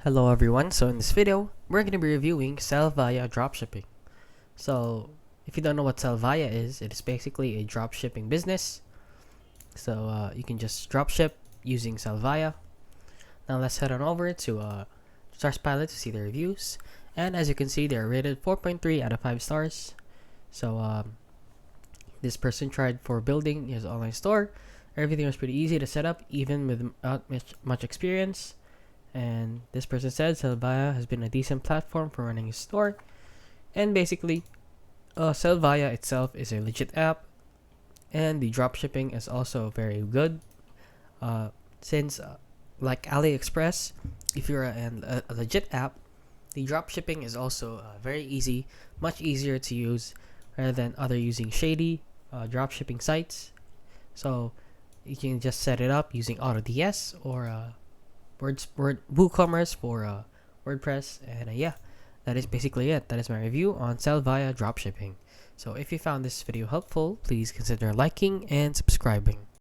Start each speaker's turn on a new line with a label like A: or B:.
A: Hello everyone, so in this video, we're going to be reviewing Sellvia dropshipping. So, if you don't know what Sellvia is, it is basically a dropshipping business. So, you can just dropship using Sellvia. Now let's head on over to Trustpilot to see the reviews. And as you can see, they're rated 4.3 out of 5 stars. So, this person tried for building his online store. Everything was pretty easy to set up, even without much experience. And this person said Sellvia has been a decent platform for running his store. And basically, Sellvia itself is a legit app, and the dropshipping is also very good. Since like AliExpress, if you're a legit app, the dropshipping is also very easy, much easier to use rather than other using shady dropshipping sites. So you can just set it up using AutoDS or WooCommerce for WordPress, and yeah, that is basically it. That is my review on Sellvia dropshipping. So if you found this video helpful, please consider liking and subscribing.